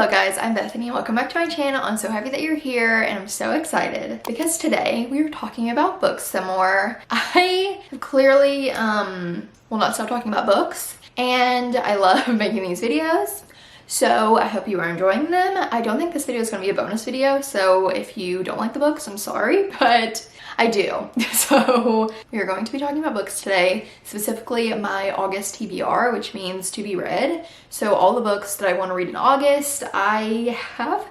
Hello guys, I'm Bethany and welcome back to my channel. I'm so happy that you're here and I'm so excited because today we are talking about books some more. I have clearly will not stop talking about books and I love making these videos. So I hope you are enjoying them. I don't think this video is going to be a bonus video, so if you don't like the books, I'm sorry, but I do. So we are going to be talking about books today, specifically my August TBR, which means to be read. So all the books that I want to read in August. I have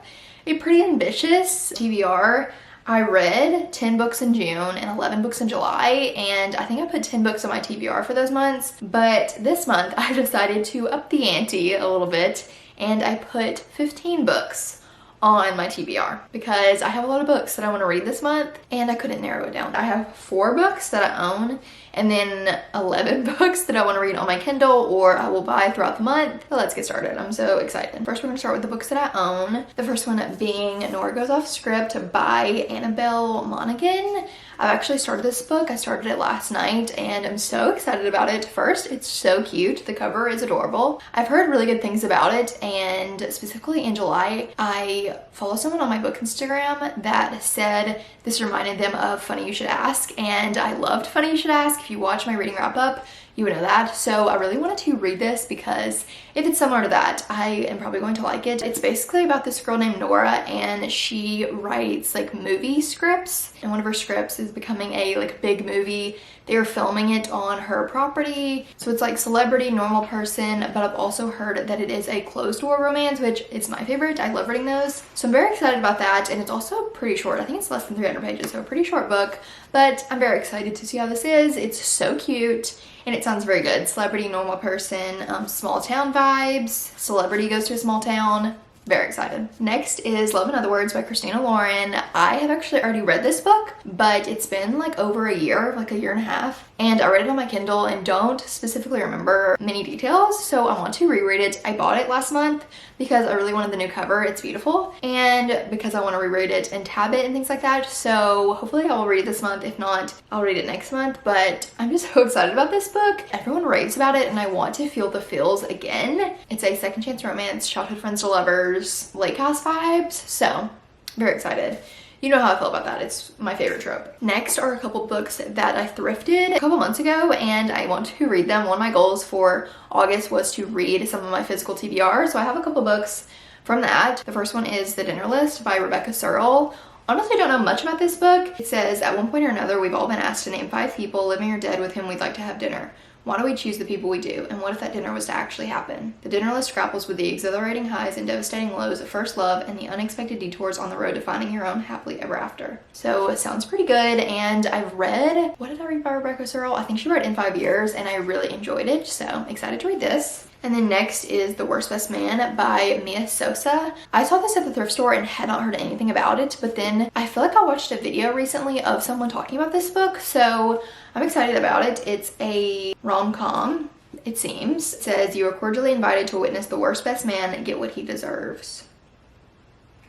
a pretty ambitious TBR. I read 10 books in June and 11 books in July, and I think I put 10 books on my TBR for those months. But this month I decided to up the ante a little bit, and I put 15 books on my TBR because I have a lot of books that I want to read this month and I couldn't narrow it down. I have 4 books that I own and then 11 books that I want to read on my Kindle or I will buy throughout the month. But let's get started. I'm so excited. First, we're going to start with the books that I own. The first one being Nora Goes Off Script by Annabelle Monaghan. I've actually started this book. I started it last night and I'm so excited about it. First, it's so cute. The cover is adorable. I've heard really good things about it, and specifically in July, I follow someone on my book Instagram that said this reminded them of Funny You Should Ask, and I loved Funny You Should Ask. If you watch my reading wrap up, you would know that. So I really wanted to read this because if it's similar to that, I am probably going to like it. It's basically about this girl named Nora, and she writes like movie scripts, and one of her scripts is becoming a like big movie. They're filming it on her property, so it's like celebrity, normal person, but I've also heard that it is a closed door romance, which is my favorite. I love reading those, so I'm very excited about that. And it's also pretty short. I think it's less than 300 pages, so a pretty short book, but I'm very excited to see how this is. It's so cute and it sounds very good. Celebrity, normal person, small town vibes, celebrity goes to a small town. Very excited. Next is Love in Other Words by Christina Lauren. I have actually already read this book, but it's been like over a year, like a year and a half. And I read it on my Kindle and don't specifically remember many details, so I want to reread it. I bought it last month because I really wanted the new cover. It's beautiful. And because I want to reread it and tab it and things like that. So hopefully I will read it this month. If not, I'll read it next month. But I'm just so excited about this book. Everyone raves about it and I want to feel the feels again. It's a second chance romance, childhood friends to lovers, lake house vibes. So very excited. You know how I feel about that. It's my favorite trope. Next are a couple books that I thrifted a couple months ago and I want to read them. One of my goals for August was to read some of my physical TBR, so I have a couple books from that. The first one is The Dinner List by Rebecca Searle. Honestly, I don't know much about this book. It says, at one point or another, we've all been asked to name 5 people, living or dead, with whom we'd like to have dinner. Why do we choose the people we do? And what if that dinner was to actually happen? The dinner list grapples with the exhilarating highs and devastating lows of first love and the unexpected detours on the road to finding your own happily ever after. So it sounds pretty good, and I've read, what did I read by Rebecca Searle? I think she wrote In 5 Years, and I really enjoyed it, so excited to read this. And then next is The Worst Best Man by Mia Sosa. I saw this at the thrift store and had not heard anything about it, but then I feel like I watched a video recently of someone talking about this book, so I'm excited about it. It's a rom-com, it seems. It says, you are cordially invited to witness the worst best man get what he deserves.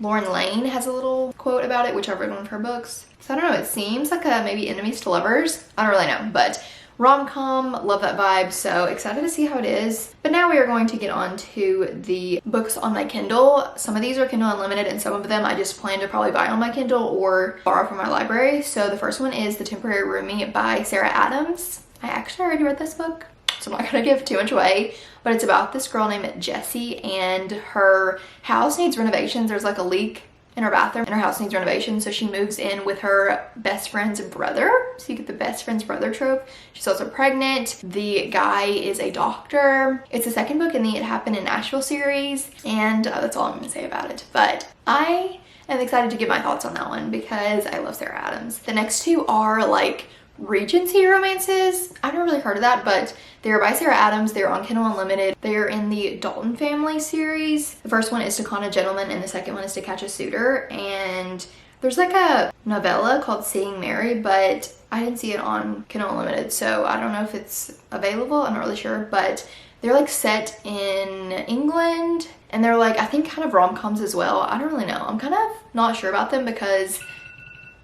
Lauren Lane has a little quote about it, which I've read one of her books. So I don't know, it seems like a maybe enemies to lovers. I don't really know, but rom-com, love that vibe, so excited to see how it is. But now we are going to get on to the books on my Kindle. Some of these are Kindle Unlimited and some of them I just plan to probably buy on my Kindle or borrow from my library. So the first one is The Temporary Roomie by Sarah Adams. I actually already read this book, so I'm not gonna give too much away, but it's about this girl named Jessie and her house needs renovations. There's like a leak in her bathroom and her house needs renovation, so she moves in with her best friend's brother. So you get the best friend's brother trope. She's also pregnant. The guy is a doctor. It's the second book in the It Happened in Nashville series, and that's all I'm gonna say about it. But I am excited to give my thoughts on that one because I love Sarah Adams. The next 2 are like Regency romances. I've never really heard of that, but they're by Sarah Adams. They're on Kindle Unlimited. They're in the Dalton Family series. The first one is To Con a Gentleman and the second one is To Catch a Suitor. And there's like a novella called Seeing Mary, but I didn't see it on Kindle Unlimited, so I don't know if it's available. I'm not really sure, but they're like set in England and they're like, I think kind of rom-coms as well. I don't really know. I'm kind of not sure about them because,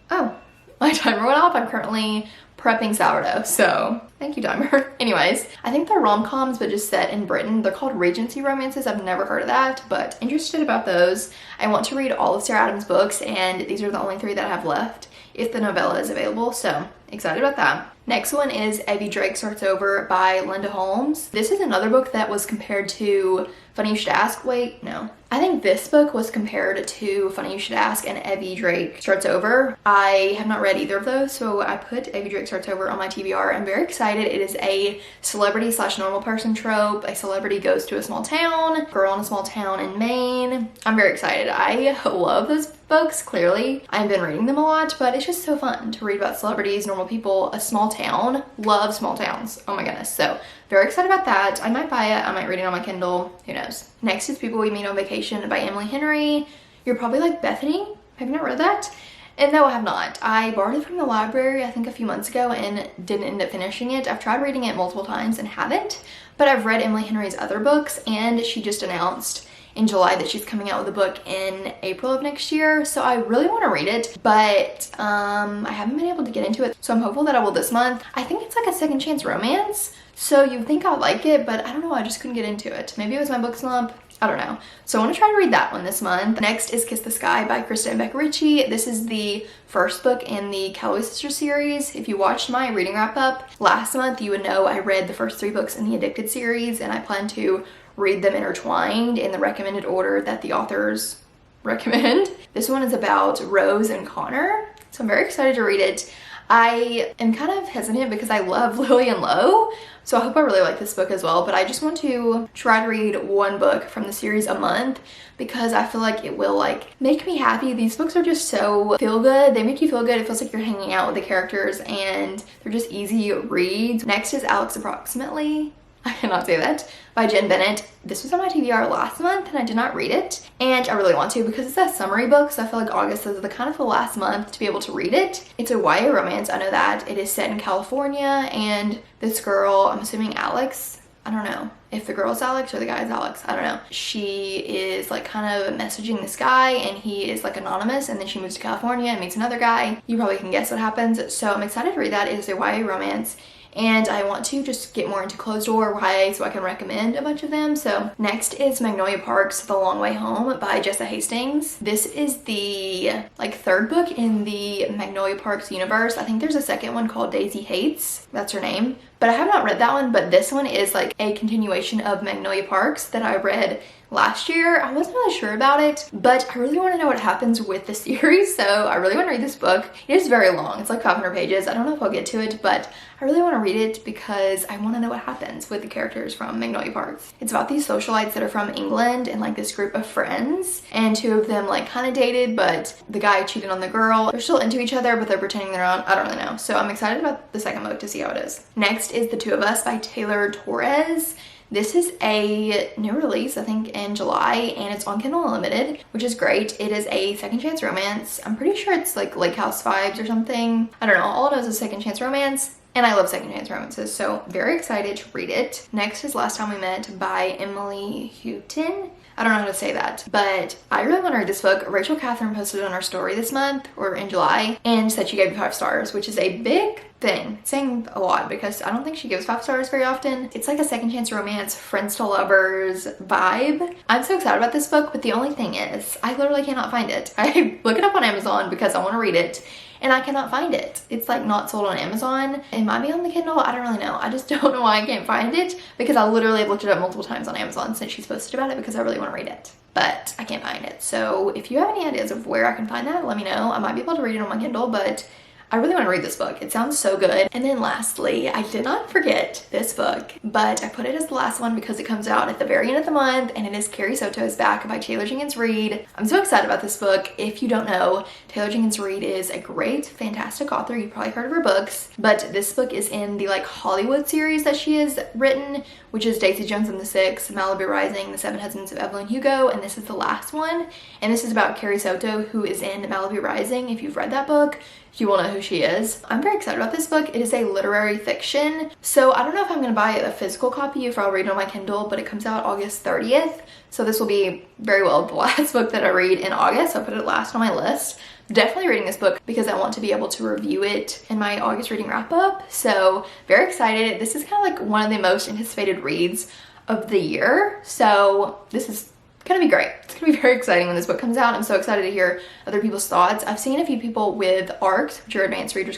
oh, my timer went off. I'm currently prepping sourdough, so thank you, timer. Anyways, I think they're rom-coms, but just set in Britain. They're called Regency romances. I've never heard of that, but interested about those. I want to read all of Sarah Adams' books, and these are the only 3 that I have left if the novella is available, so excited about that. Next one is Evvie Drake Starts Over by Linda Holmes. This is another book that was compared to Funny You Should Ask. Wait, no. I think this book was compared to Funny You Should Ask and Evvie Drake Starts Over. I have not read either of those, so I put Evvie Drake Starts Over on my TBR. I'm very excited. It is a celebrity slash normal person trope. A celebrity goes to a small town, girl in a small town in Maine. I'm very excited. I love those books, clearly. I've been reading them a lot, but it's just so fun to read about celebrities, normal people, a small town. Love small towns. Oh my goodness. So very excited about that. I might buy it. I might read it on my Kindle. Who knows? Next is People We Meet on Vacation by Emily Henry. You're probably like, Bethany, have you not read that? And no, I have not. I borrowed it from the library, I think a few months ago, and didn't end up finishing it. I've tried reading it multiple times and haven't, but I've read Emily Henry's other books, and she just announced in July that she's coming out with a book in April of next year, so I really want to read it, but I haven't been able to get into it, so I'm hopeful that I will this month. I think it's like a second chance romance, so you'd think I'd like it, but I don't know, I just couldn't get into it. Maybe it was my book slump, I don't know. So I want to try to read that one this month. Next is Kiss the Sky by Krista and Becca Ritchie. This is the first book in the Calloway Sisters series. If you watched my reading wrap up last month, you would know I read the first 3 books in the Addicted series, and I plan to read them intertwined in the recommended order that the authors recommend. This one is about Rose and Connor, so I'm very excited to read it. I am kind of hesitant because I love Lillian Lowe, so I hope I really like this book as well, but I just want to try to read 1 book from the series a month because I feel like it will like make me happy. These books are just so feel good. They make you feel good. It feels like you're hanging out with the characters and they're just easy reads. Next is Alex Approximately, I cannot say that, by Jen Bennett. This was on my TBR last month and I did not read it, and I really want to because it's a summary book, so I feel like August is the kind of the last month to be able to read it. It's a YA romance, I know that. It is set in California, and this girl, I'm assuming Alex, I don't know if the girl is Alex or the guy is Alex, I don't know. She is like kind of messaging this guy and he is like anonymous, and then she moves to California and meets another guy. You probably can guess what happens, so I'm excited to read that. It is a YA romance, and I want to just get more into closed door YA so I can recommend a bunch of them. So next is Magnolia Park's The Long Way Home by Jessa Hastings. This is the like 3rd book in the Magnolia Parks universe. I think there's a second one called Daisy Hates, that's her name, but I have not read that one. But this one is like a continuation of Magnolia Parks that I read last year. I wasn't really sure about it, but I really want to know what happens with the series, so I really want to read this book. It is very long. It's like 500 pages. I don't know if I'll get to it, but I really want to read it because I want to know what happens with the characters from Magnolia Parks. It's about these socialites that are from England and like this group of friends, and 2 of them like kind of dated, but the guy cheated on the girl. They're still into each other, but they're pretending they're not. I don't really know. So I'm excited about the second book to see how it is. Next is The Two of Us by Taylor Torres. This is a new release, I think in July, and it's on Kindle Unlimited, which is great. It is a second chance romance. I'm pretty sure it's like Lake House vibes or something. I don't know. All I know is a second chance romance, and I love second chance romances, so very excited to read it. Next is Last Time We Met by Emily Houghton. I don't know how to say that, but I really want to read this book. Rachel Catherine posted on her story this month, or in July, and said she gave it 5 stars, which is a big thing. It's saying a lot because I don't think she gives 5 stars very often. It's like a second chance romance, friends to lovers vibe. I'm so excited about this book, but the only thing is I literally cannot find it. I look it up on Amazon because I want to read it, and I cannot find it. It's like not sold on Amazon. It might be on the Kindle, I don't really know. I just don't know why I can't find it, because I literally have looked it up multiple times on Amazon since she's posted about it because I really want to read it, but I can't find it. So if you have any ideas of where I can find that, let me know. I might be able to read it on my Kindle, but I really want to read this book. It sounds so good. And then lastly, I did not forget this book, but I put it as the last one because it comes out at the very end of the month, and it is Carrie Soto is Back by Taylor Jenkins Reid. I'm so excited about this book. If you don't know, Taylor Jenkins Reid is a great, fantastic author. You've probably heard of her books, but this book is in the like Hollywood series that she has written, which is Daisy Jones and the Six, Malibu Rising, The Seven Husbands of Evelyn Hugo, and this is the last one. And this is about Carrie Soto, who is in Malibu Rising. If you've read that book, you will know who she is. I'm very excited about this book. It is a literary fiction. So I don't know if I'm gonna buy a physical copy if I'll read it on my Kindle, but it comes out August 30th. So this will be very well the last book that I read in August. So I'll put it last on my list. Definitely reading this book because I want to be able to review it in my August reading wrap up. So very excited. This is kind of like one of the most anticipated reads of the year. So this is gonna be great. It's gonna be very exciting when this book comes out. I'm so excited to hear other people's thoughts. I've seen a few people with ARCs, which are advanced reader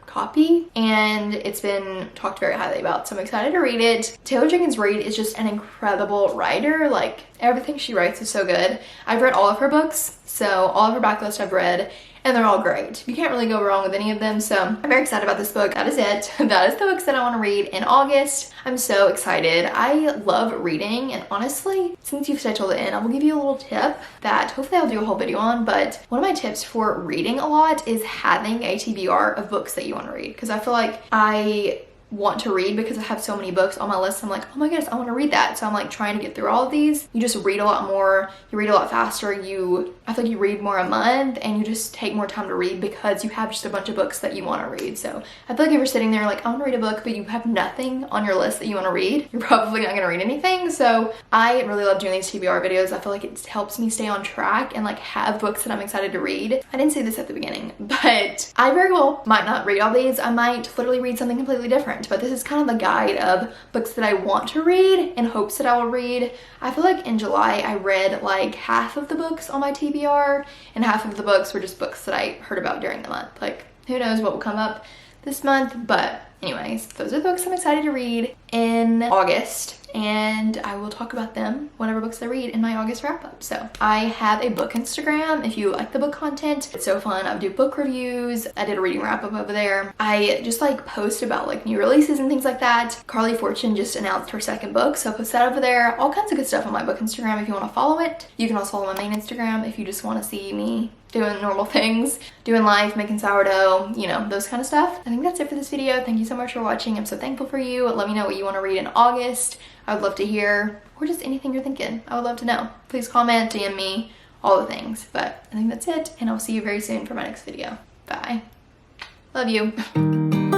copy, and it's been talked very highly about, so I'm excited to read it. Taylor Jenkins Reid is just an incredible writer. Like, everything she writes is so good. I've read all of her books, so all of her backlist I've read, and they're all great. You can't really go wrong with any of them, so I'm very excited about this book. That is it. That is the books that I want to read in August. I'm so excited. I love reading, and honestly, since you've stayed till the end, I will give you a little tip that hopefully I'll do a whole video on, but one of my tips for reading a lot is having a TBR of books that you want to read, because I feel like I want to read because I have so many books on my list. I'm like, oh my goodness, I want to read that. So I'm like trying to get through all of these. You just read a lot more, you read a lot faster, I feel like you read more a month, and you just take more time to read because you have just a bunch of books that you want to read. So I feel like if you're sitting there like, I want to read a book, but you have nothing on your list that you want to read, you're probably not going to read anything. So I really love doing these TBR videos. I feel like it helps me stay on track and like have books that I'm excited to read. I didn't say this at the beginning, but I very well might not read all these. I might literally read something completely different. But this is kind of a guide of books that I want to read in hopes that I will read. I feel like in July I read like half of the books on my TBR, and half of the books were just books that I heard about during the month. Like, who knows what will come up this month, but anyways, those are the books I'm excited to read in August, and I will talk about them, whatever books I read, in my August wrap up. So I have a book Instagram if you like the book content. It's so fun. I do book reviews. I did a reading wrap up over there. I just like post about like new releases and things like that. Carly Fortune just announced her second book, so I post that over there. All kinds of good stuff on my book Instagram if you want to follow it. You can also follow my main Instagram if you just want to see me doing normal things, doing life, making sourdough, you know, those kind of stuff. I think that's it for this video. Thank you so much for watching. I'm so thankful for you. Let me know what you want to read in August. I would love to hear, or just anything you're thinking. I would love to know. Please comment, DM me, all the things. But I think that's it, and I'll see you very soon for my next video. Bye. Love you.